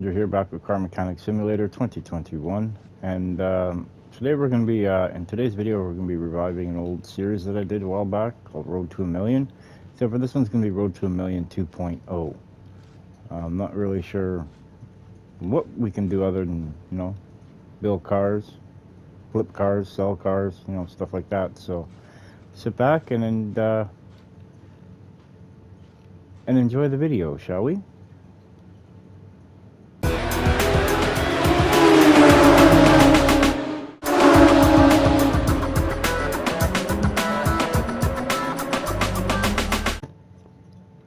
You're here back with Car Mechanic Simulator 2021, and today we're going to be, in today's video, we're going to be reviving an old series that I did a while back called Road to a Million. Except for this one's going to be Road to a Million 2.0. I'm not really sure what we can do other than, build cars, flip cars, sell cars, stuff like that. So sit back and enjoy the video, shall we?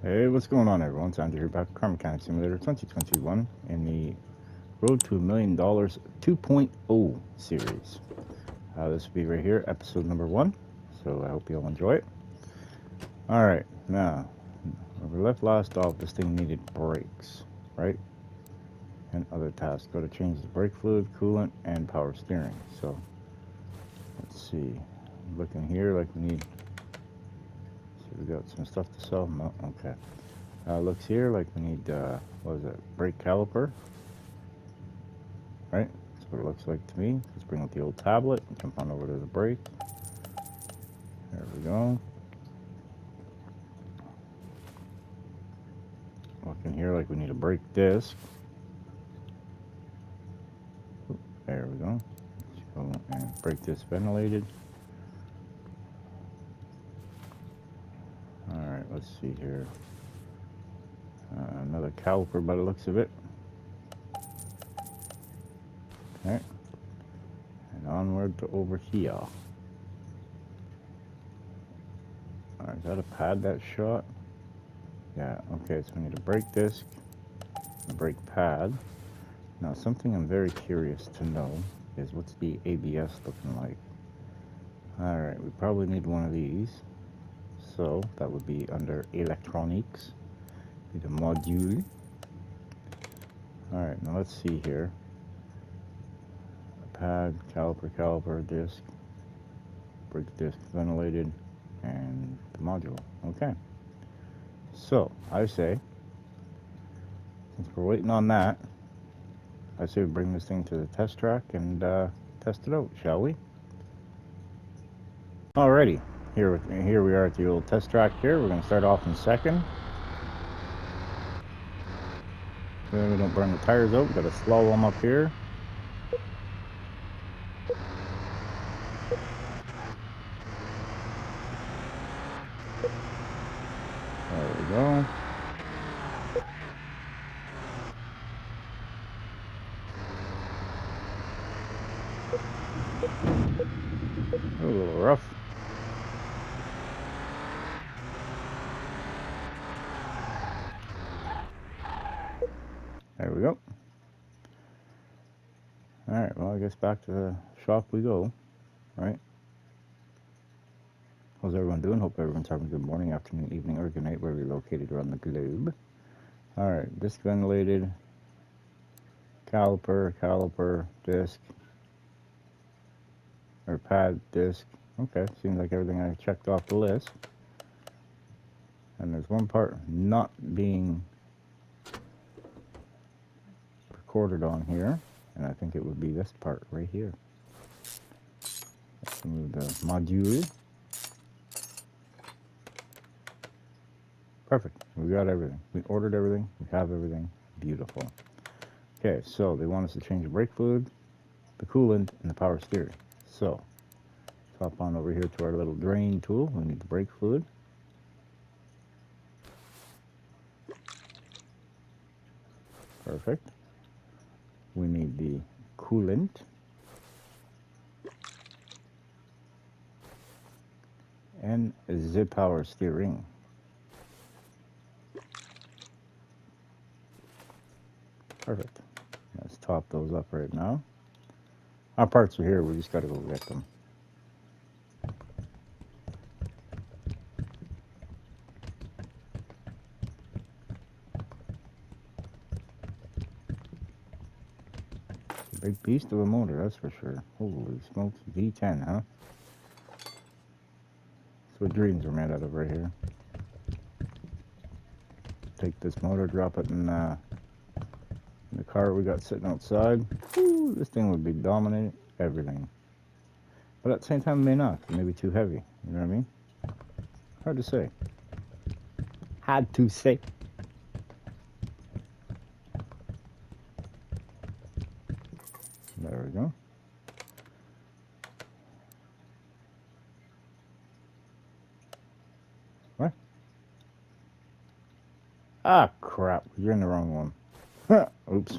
Hey, what's going on, everyone? It's Andrew here back with Car Mechanic Simulator 2021 in the Road to $1 Million 2.0 series. This will be right here, episode number 1. So I hope you all enjoy it. Alright, now, when we left last off, this thing needed brakes, right? And other tasks. Got to change the brake fluid, coolant, and power steering. So, let's see. Looking here like we need... So we got some stuff to sell? No? Okay. Looks here like we need, what is it? Brake caliper. Right? That's what it looks like to me. Let's bring out the old tablet and jump on over to the brake. There we go. Looking here like we need a brake disc. There we go. Let's go and brake disc ventilated. Alright, let's see here. Another caliper by the looks of it. Okay. And onward to over here. Alright, is that a pad that shot? Yeah, okay, so we need a brake disc, a brake pad. Now, something I'm very curious to know is what's the ABS looking like? Alright, we probably need one of these. So, that would be under electronics. Be the module. Alright, now let's see here. A pad, caliper, disc, brake disc ventilated, and the module. Okay. So, I say, since we're waiting on that, I say we bring this thing to the test track and test it out, shall we? Alrighty, here we are at the old test track here. We're going to start off in second. Then we don't burn the tires out. We've got a slalom up here. There we go. A little rough. There we go. Alright, well, I guess back to the shop we go, right? How's everyone doing? Hope everyone's having a good morning, afternoon, evening, or good night, wherever you're located around the globe. Alright, disc ventilated, caliper, disc, or pad, disc. Okay, seems like everything I checked off the list. And there's one part not being recorded on here, and I think it would be this part right here. Let's move the module. Perfect. We got everything. We ordered everything. We have everything. Beautiful. Okay, so they want us to change the brake fluid, the coolant, and the power steering. So, let's hop on over here to our little drain tool. We need the brake fluid. Perfect. We need the coolant. And the power steering. Perfect. Let's top those up right now. Our parts are here. We just got to go get them. Big beast of a motor, that's for sure. Holy smokes, V10, huh? That's what dreams are made out of right here. Take this motor, drop it in And the car we got sitting outside, whew, this thing would be dominating everything. But at the same time, it may not. It may be too heavy. You know what I mean? Hard to say. Hard to say. There we go. What? Ah, crap. You're in the wrong one. Oops.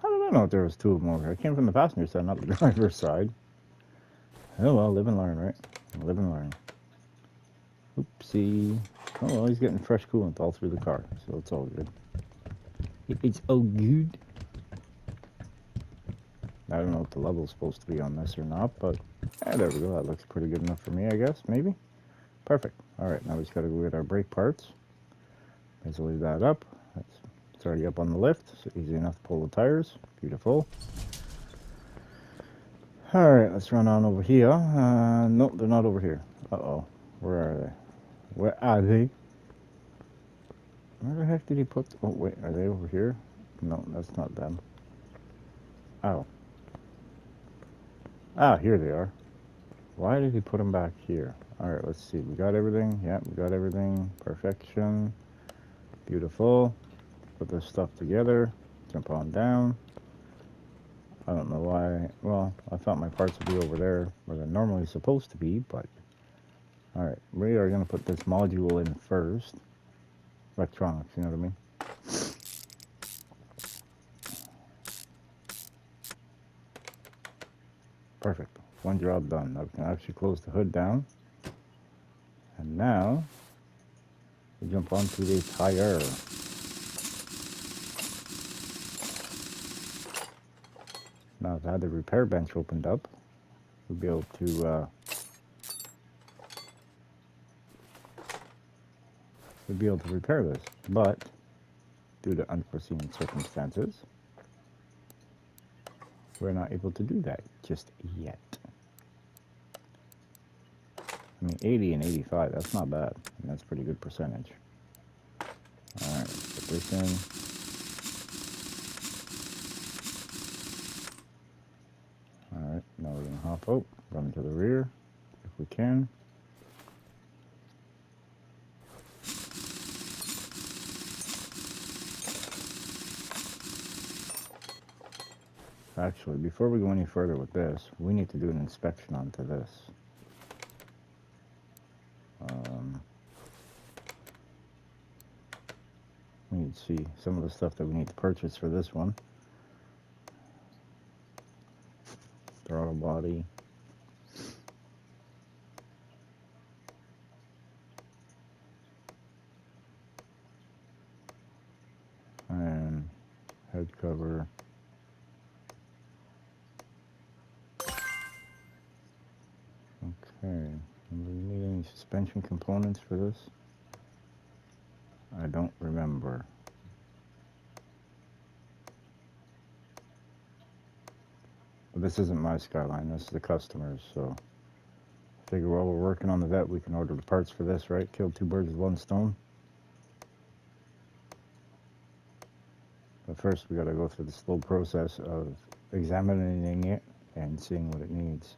How did I know there was two of them over here? I came from the passenger side, not the driver's side. Oh well, live and learn, right? Live and learn. Oopsie. Oh well, he's getting fresh coolant all through the car, so it's all good. It's all good. I don't know what the level's supposed to be on this or not, but there we go. That looks pretty good enough for me, I guess. Maybe. Perfect. All right, now we just got to go get our brake parts. Let's leave that up. It's already up on the lift, so easy enough to pull the tires. Beautiful. All right, let's run on over here. Nope, they're not over here. Uh-oh. Where are they? Where are they? Where the heck did he put... Oh, wait, are they over here? No, that's not them. Oh. Ah, here they are. Why did he put them back here? All right, let's see. We got everything. Yeah, we got everything. Perfection. Beautiful. Put this stuff together. Jump on down. I don't know why. Well, I thought my parts would be over there where they're normally supposed to be, but... Alright, we are going to put this module in first. Electronics, you know what I mean? Perfect. One job done. Now we can actually close the hood down. And now, we jump onto the tire. Now, if I had the repair bench opened up, we'd be able to, repair this. But, due to unforeseen circumstances, we're not able to do that just yet. I mean, 80 and 85, that's not bad. And that's a pretty good percentage. Alright, let's put this in. Alright, now we're going to hop out, run to the rear, if we can. Actually, before we go any further with this, we need to do an inspection onto this. We need to see some of the stuff that we need to purchase for this one. Throttle body. And head cover. Okay. Do we need any suspension components for this? I don't remember. But this isn't my Skyline, this is the customer's, so I figure while we're working on the vet, we can order the parts for this, right? Kill two birds with one stone. But first, we gotta go through the slow process of examining it and seeing what it needs.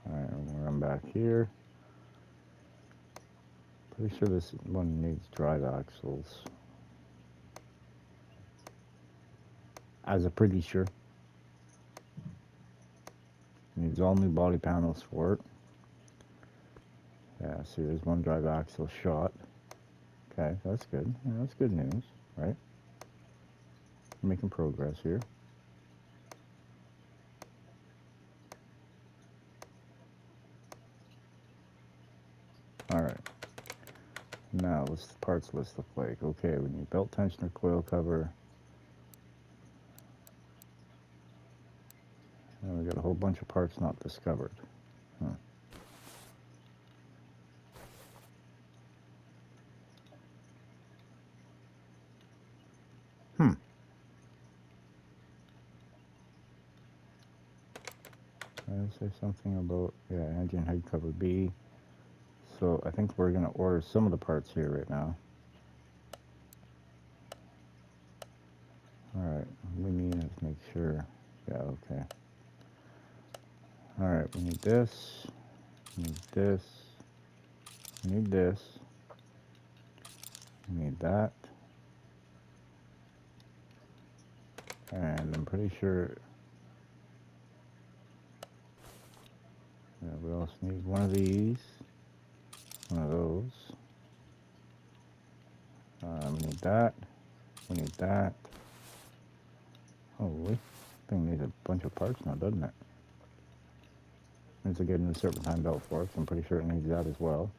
Alright, I'm gonna run back here. Pretty sure this one needs drive axles. As a pretty sure. Needs all new body panels for it. Yeah, see, there's one drive axle shot. Okay, that's good. Yeah, that's good news, right? We're making progress here. Alright. Now, what's the parts list look like? Okay, we need belt tensioner, coil cover. And we got a whole bunch of parts not discovered. Huh. Did I say something about, yeah, engine head cover B. So I think we're going to order some of the parts here right now. We need this. We need this. We need this. We need that. And I'm pretty sure we also need one of these. One of those. We need that. We need that. Holy, thing needs a bunch of parts now, doesn't it? Needs to get a serpentine belt for it, so I'm pretty sure it needs that as well.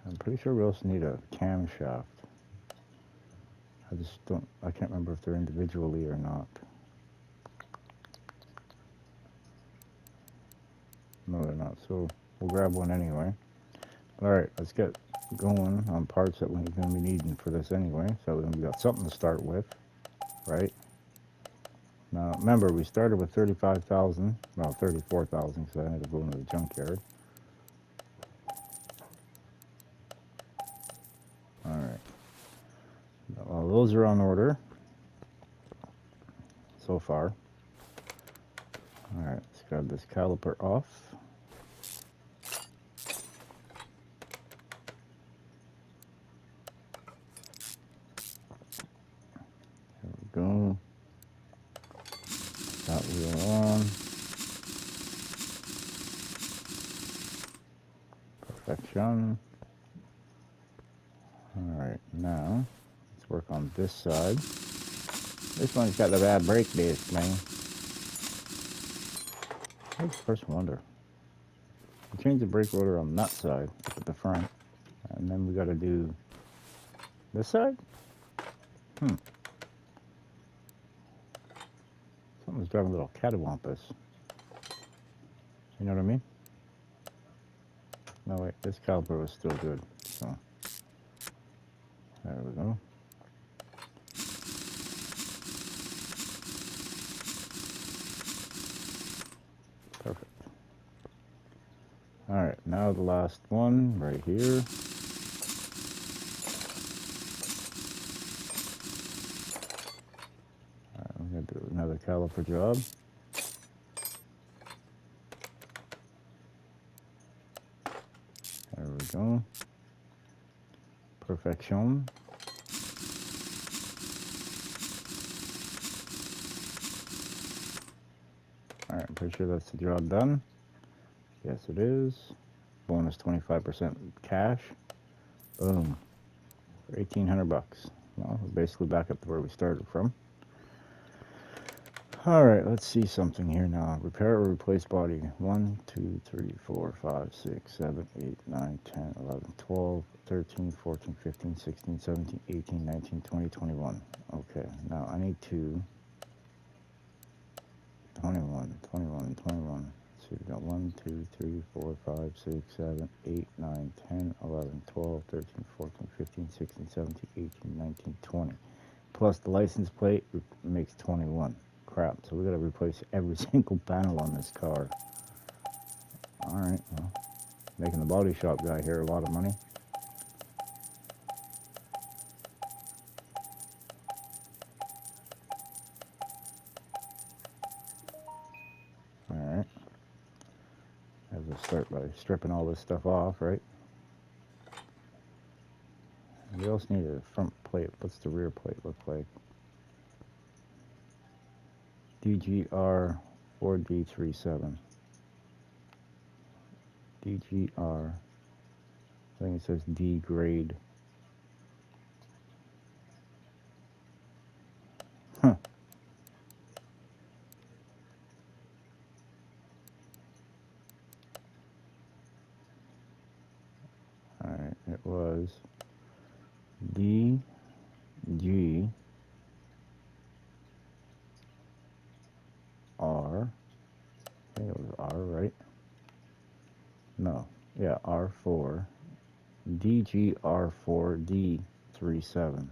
I'm pretty sure we also need a camshaft. I can't remember if they're individually or not. No, they're not, so we'll grab one anyway. Alright, let's get going on parts that we're going to be needing for this anyway. So then we got something to start with, right? Now, remember, we started with 35,000, well, 34,000, because I had to go into the junkyard. Alright. Well, those are on order so far. Alright, let's grab this caliper off. There we go. That wheel on. Perfection. Alright, now let's work on this side. This one's got the bad brake disc, man. I just first wonder. We change the brake rotor on that side, up at the front, and then we got to do this side? Something's driving a little catawampus. You know what I mean? No, wait, this caliper was still good, so there we go. Perfect. Alright, now the last one right here. Alright, we're going to do another caliper job. There we go. Perfection. Alright, I'm pretty sure that's the job done. Yes, it is. Bonus 25% cash. Boom. For 1,800 bucks. Well, we're basically back up to where we started from. Alright, let's see something here now. Repair or replace body. 1, 2, 3, 4, 5, 6, 7, 8, 9, 10, 11, 12, 13, 14, 15, 16, 17, 18, 19, 20, 21. Okay, now I need to 21, 21, 21. So we've got 1, 2, 3, 4, 5, 6, 7, 8, 9, 10, 11, 12, 13, 14, 15, 16, 17, 18, 19, 20. Plus the license plate makes 21. Crap, so we gotta replace every single panel on this car. Alright, well, making the body shop guy here a lot of money. Alright. I have to start by stripping all this stuff off, right? We also need a front plate. What's the rear plate look like? DGR 4D37. DGR. I think it says D grade. Huh. Alright, it was DG. R. I think it was R, right? No. Yeah, R4. DGR4D37.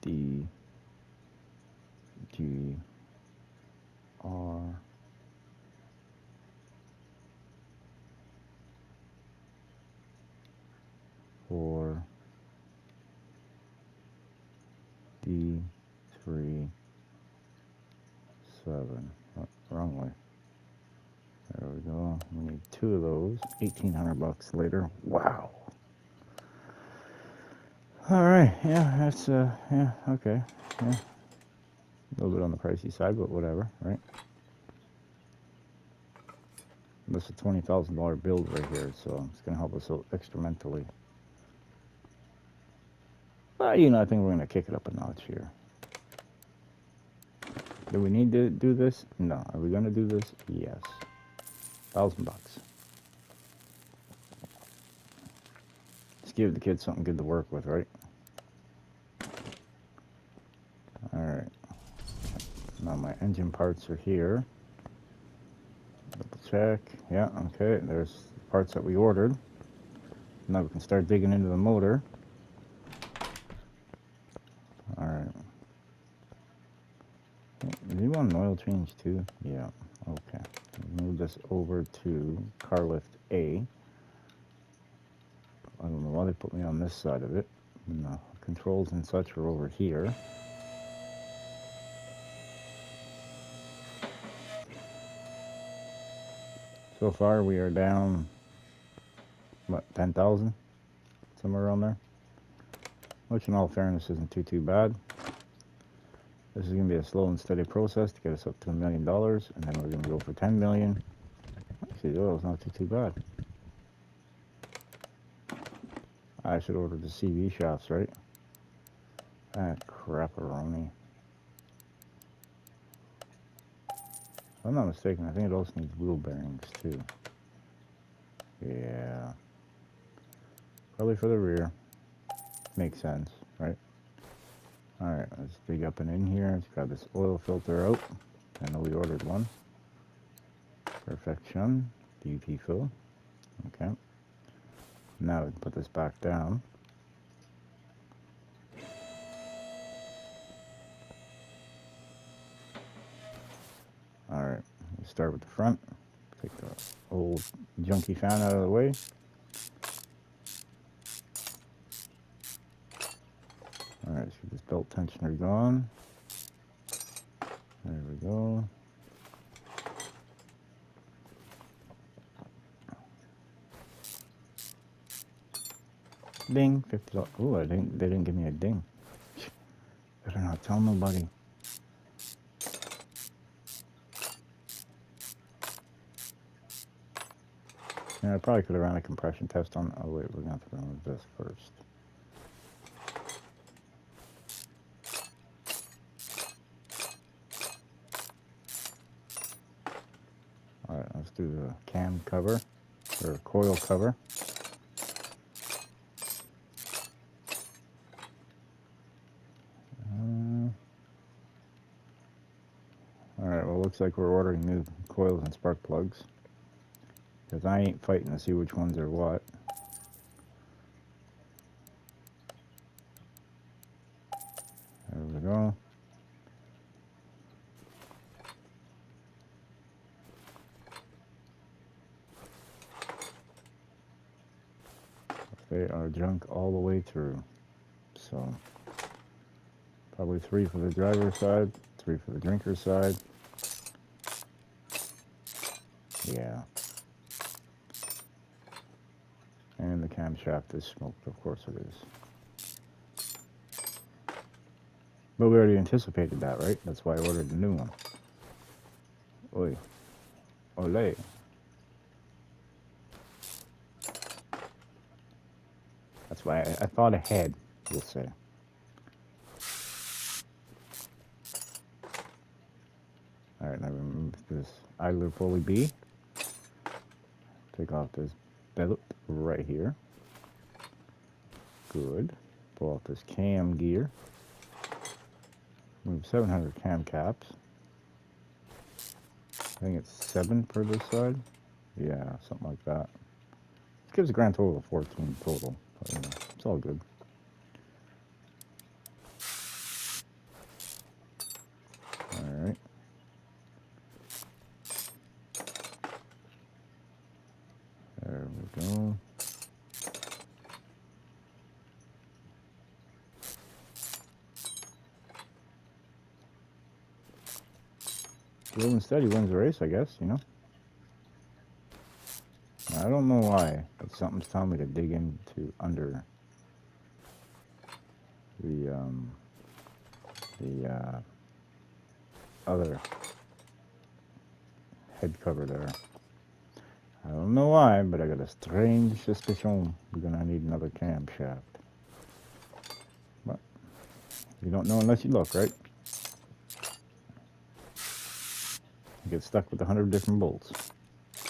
DGR. For D 3, 7. Oh, wrong way. There we go. We need 2 of those. 1,800 bucks later. Wow. All right. Yeah, that's yeah, okay. Yeah. A little bit on the pricey side, but whatever, right? That's a $20,000 build right here, so it's gonna help us out extra mentally. But you know, I think we're gonna kick it up a notch here. Do we need to do this? No. Are we gonna do this? Yes. $1,000 bucks. Let's give the kids something good to work with, right? All right. Now my engine parts are here. Double check. Yeah. Okay. There's the parts that we ordered. Now we can start digging into the motor. All right. Do you want an oil change too? Yeah. Okay. Move this over to car lift A. I don't know why they put me on this side of it. No, controls and such are over here. So far we are down, what, 10,000? Somewhere around there. Which in all fairness isn't too bad. This is going to be a slow and steady process to get us up to $1 million, and then we're going to go for 10 million. Actually, the oil's not too bad. I should order the CV shafts, right? Ah, crap-a-roni. If I'm not mistaken, I think it also needs wheel bearings, too. Yeah. Probably for the rear. Makes sense, right? Alright, let's dig up and in here. Let's grab this oil filter out. I know we ordered one. Perfection. DP fill. Okay. Now we can put this back down. Alright, we'll start with the front. Take the old junky fan out of the way. Alright, so this belt tensioner gone. There we go. Ding, $50. Oh, they didn't give me a ding. Better not tell nobody. Yeah, I probably could have ran a compression test on. Oh wait, we're gonna have to remove this first. Alright, let's do the cam cover, or coil cover. Alright, well, looks like we're ordering new coils and spark plugs. Because I ain't fighting to see which ones are what. There we go. They are junk all the way through. So, probably 3 for the driver's side, 3 for the drinker's side. Yeah. And the camshaft is smoked, of course it is. But we already anticipated that, right? That's why I ordered the new one. Oi. Ole. That's why I thought ahead, we'll say. Alright, now remove this idler pulley B. Take off this belt right here. Good. Pull off this cam gear. Move 700 cam caps. I think it's 7 for this side. Yeah, something like that. It gives a grand total of 14 total. But, you know, it's all good. Alright. There we go. Slow and steady wins the race, I guess, you know? I don't know why, but something's telling me to dig into under the other head cover there. I don't know why, but I got a strange suspicion we're gonna need another camshaft. But you don't know unless you look, right? You get stuck with 100 different bolts.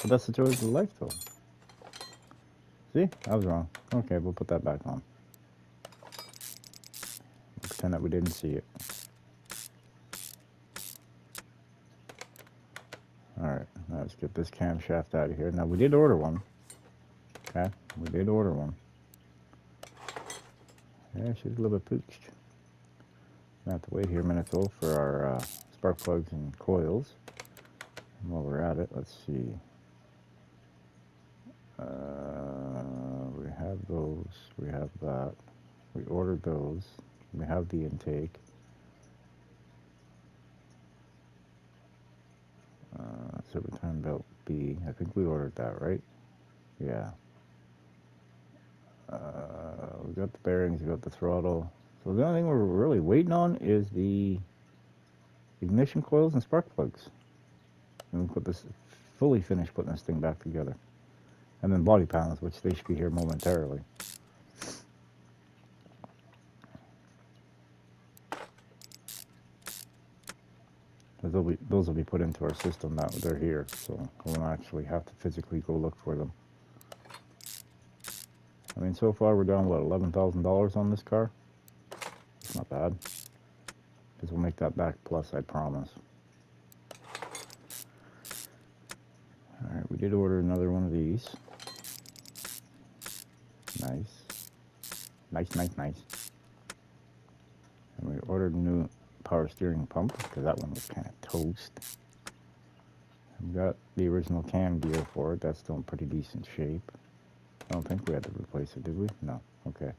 But that's the joys of life, though. See? I was wrong. Okay, we'll put that back on. We'll pretend that we didn't see it. Alright, let's get this camshaft out of here. Now, we did order one. Okay, we did order one. Yeah, she's a little bit pooched. I have to wait here a minute, though, for our spark plugs and coils. And while we're at it, let's see. We have those. We have that. We ordered those. We have the intake. Serpentine belt B. I think we ordered that, right? Yeah. We got the bearings. We got the throttle. So the only thing we're really waiting on is the ignition coils and spark plugs. And we'll put this fully finished putting this thing back together. And then body panels, which they should be here momentarily. Those will be put into our system now. They're here, so we won't actually have to physically go look for them. I mean, so far we're down, what, $11,000 on this car? It's not bad. Because we'll make that back plus, I promise. Alright, we did order another one of these. Nice. Nice, nice, nice. And we ordered a new power steering pump, because that one was kind of toast. We got the original cam gear for it. That's still in pretty decent shape. I don't think we had to replace it, did we? No. Okay.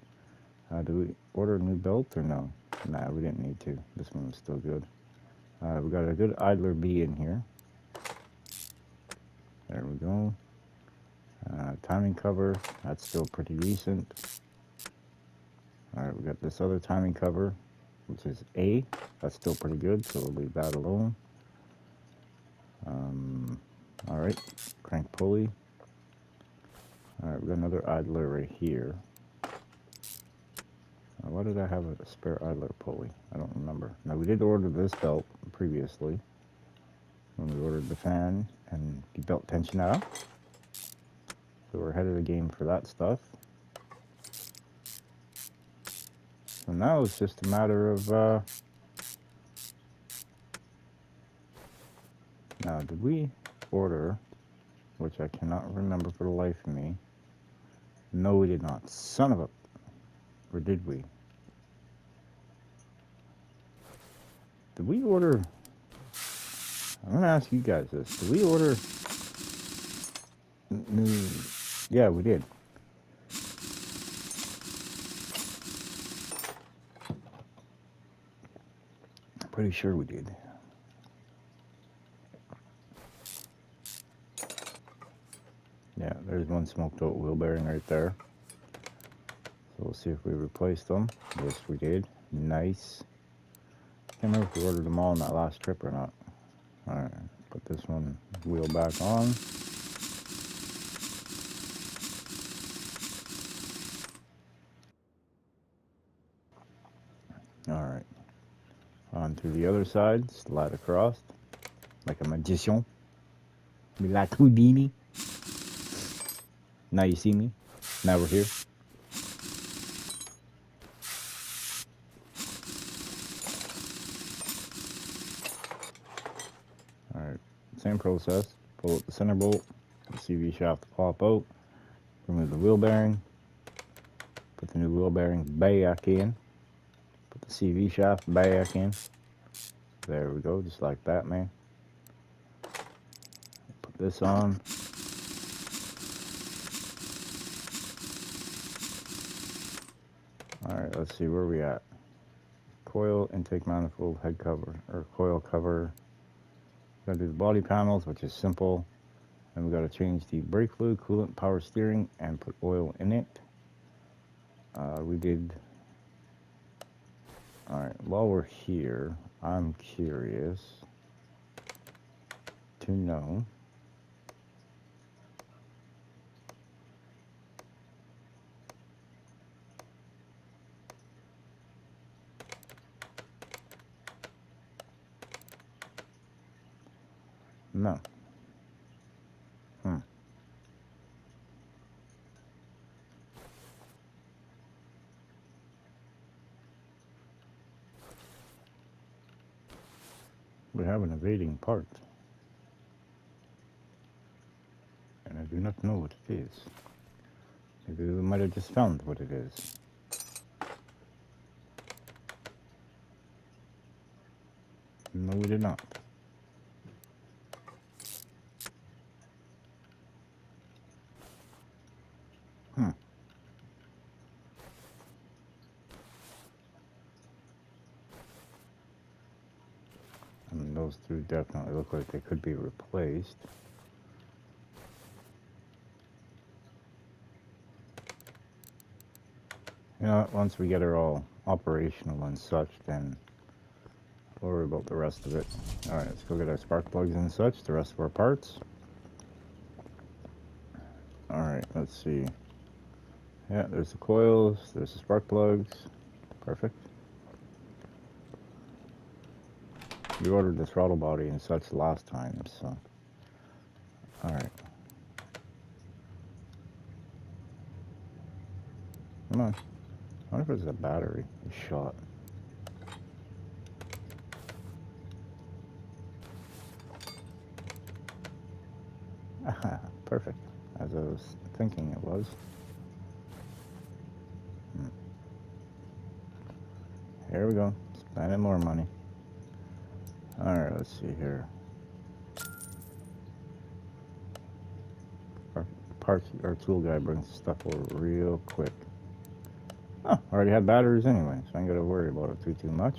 Did we order a new belt or no? Nah, we didn't need to. This one was still good. We got a good idler B in here. There we go. Timing cover. That's still pretty decent. Alright, we got this other timing cover, which is A. That's still pretty good, so we'll leave that alone. Alright, crank pulley. Alright, we got another idler right here. Why did I have a spare idler pulley? I don't remember. Now, we did order this belt previously when we ordered the fan and the belt tensioner. So we're ahead of the game for that stuff. So now it's just a matter of... Now, did we order, which I cannot remember for the life of me? No, we did not. Son of a... Or did we? Did we order... I'm going to ask you guys this. Did we order... new... Yeah, we did. Pretty sure we did. Yeah, there's one smoked out wheel bearing right there. So we'll see if we replaced them. Yes, we did. Nice. Can't remember if we ordered them all on that last trip or not. Alright, put this one wheel back on. Alright. On to the other side, slide across. Like a magician. Like Houdini. Now you see me. Now we're here. Alright, same process. Pull out the center bolt, the CV shaft to pop out, remove the wheel bearing, put the new wheel bearing back in, put the CV shaft back in. There we go, just like that, man. Put this on. Alright, let's see where we at. Coil, intake manifold, head cover, or coil cover. Gotta do the body panels, which is simple. Then we gotta change the brake fluid, coolant, power steering, and put oil in it. We did. All right. While we're here, I'm curious to know. No. We have an evading part, and I do not know what it is. Maybe we might have just found what it is. No, we did not. I mean, those two definitely look like they could be replaced. You know, once we get her all operational and such, then we'll worry about the rest of it. Alright, let's go get our spark plugs and such, the rest of our parts. Alright, let's see. Yeah, there's the coils, there's the spark plugs. Perfect. We ordered the throttle body and such last time, so. Alright. Come on. I wonder if it's a battery. A shot. Aha, perfect. As I was thinking it was. Here we go. Spending more money. Alright, let's see here. Our tool guy brings stuff over real quick. Oh, already had batteries anyway, so I ain't gotta worry about it too much.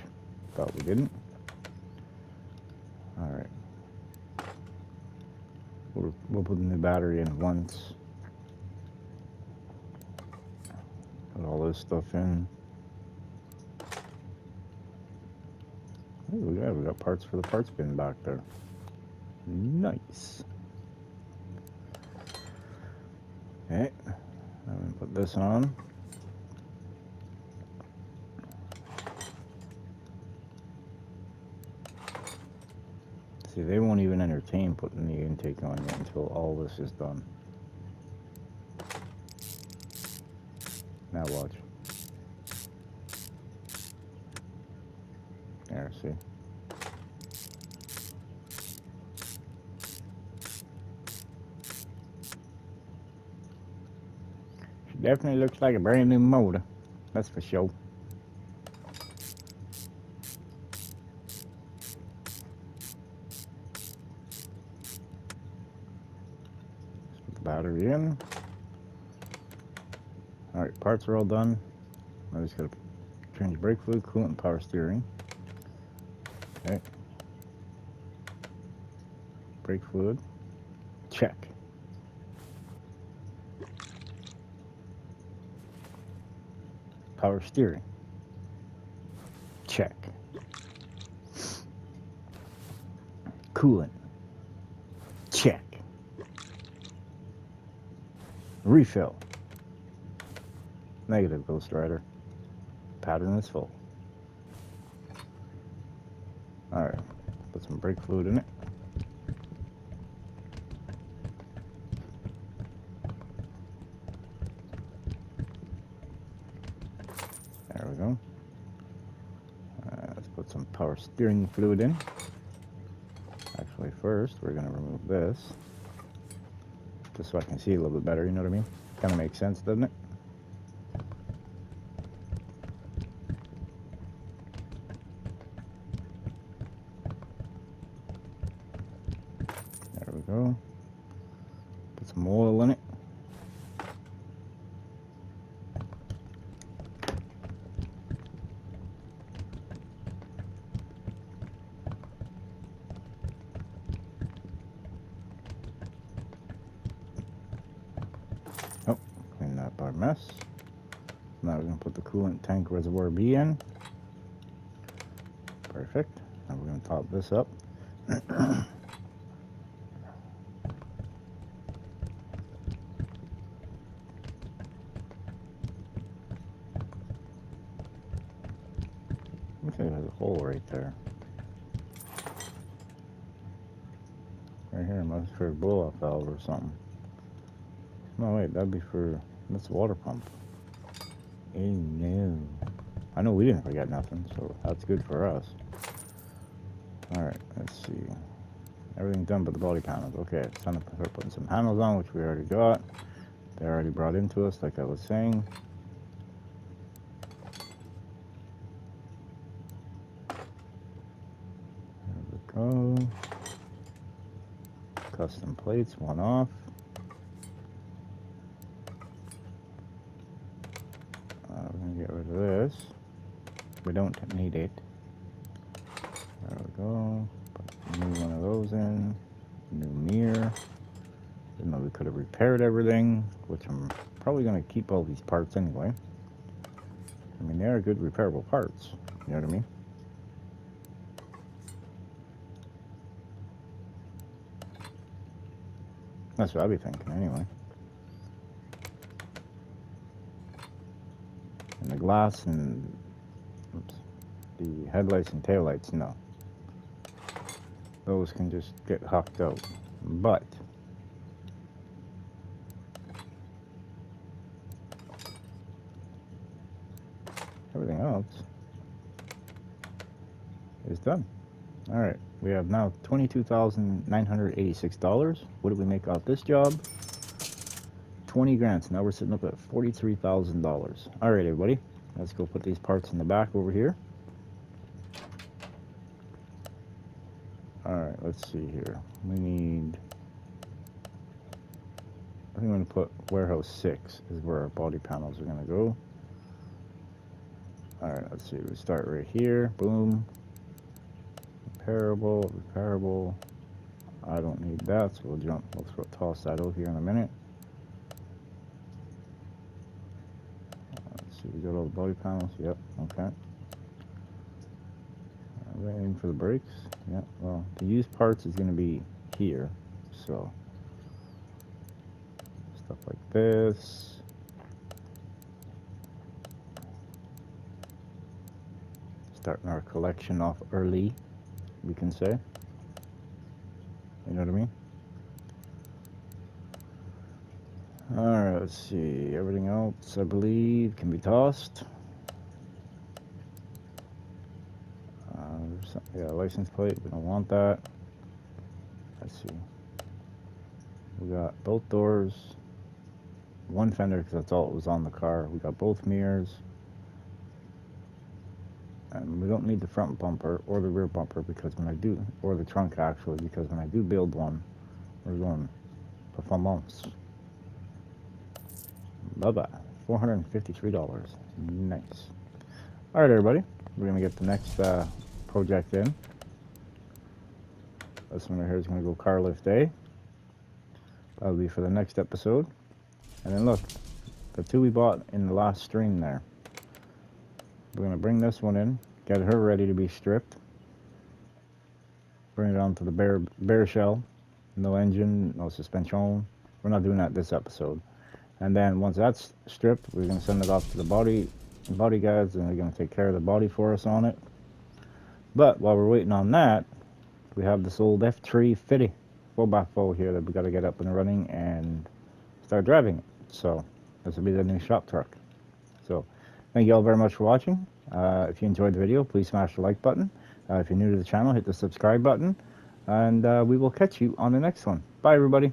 Thought we didn't. Alright. We'll put the new battery in once. Put all this stuff in. Ooh, yeah, we got parts for the parts bin back there. Nice. Okay, I'm gonna put this on. See, they won't even entertain putting the intake on yet until all this is done. Now watch. There, see. She definitely looks like a brand new motor. That's for sure. Put the battery in. Alright, parts are all done. I just gotta change brake fluid, coolant, and power steering. Okay. Brake fluid. Check. Power steering. Check. Coolant. Check. Refill. Negative, Ghost Rider. Pattern is full. Alright, put some brake fluid in it. There we go. Let's put some power steering fluid in. Actually, first, we're going to remove this. Just so I can see a little bit better, you know what I mean? Kind of makes sense, doesn't it? There we go. Put some oil in it. our mess. Now we're going to put the coolant tank reservoir B in. Perfect. Now we're going to top this up. Looks like there's a hole right there. Right here, must be for a blow-off valve or something. No, wait, that'd be for this water pump. Oh no. I know we didn't forget nothing, so that's good for us. Alright, let's see. Everything done but the body panels. Okay, it's time to start putting some panels on, which we already got. They're already brought into us, like I was saying. There we go. Custom plates, one off. We're going to get rid of this. We don't need it. There we go. Put a new one of those in. New mirror. Even though we could have repaired everything, which I'm probably going to keep all these parts anyway. I mean, they are good repairable parts. You know what I mean? That's what I'd be thinking anyway. And the glass and the headlights and taillights, no. Those can just get hucked out. But everything else is done. Alright, we have now $22,986. What did we make off this job? 20 grand. So now we're sitting up at $43,000. Alright, everybody, let's go put these parts in the back over here. Alright, let's see here. We need, I think I'm going to put warehouse 6 is where our body panels are going to go. Alright, let's see. We start right here. Boom. Repairable, repairable. I don't need that, so we'll toss that over here in a minute. Let's see, we got all the body panels. Yep, okay. Waiting for the brakes. Yep, well, the used parts is going to be here, so stuff like this. Starting our collection off early, we can say. You know what I mean? Alright, let's see. Everything else, I believe, can be tossed. Yeah, license plate, we don't want that. Let's see. We got both doors, one fender, because that's all that was on the car. We got both mirrors. And we don't need the front bumper or the rear bumper because when I do, or the trunk actually, because when I do build one, we're going performance. Bye-bye. $453. Nice. Alright, everybody. We're going to get the next project in. This one right here is going to go car lift A. That'll be for the next episode. And then look, the two we bought in the last stream there. We're going to bring this one in, get her ready to be stripped. Bring it onto the bare shell. No engine, no suspension. We're not doing that this episode. And then once that's stripped, we're going to send it off to the body guys, and they're going to take care of the body for us on it. But while we're waiting on that, we have this old F3 50 4x4 here that we got to get up and running and start driving it. So this will be the new shop truck. So thank you all very much for watching. If you enjoyed the video, please smash the like button. If you're new to the channel, hit the subscribe button. And we will catch you on the next one. Bye, everybody.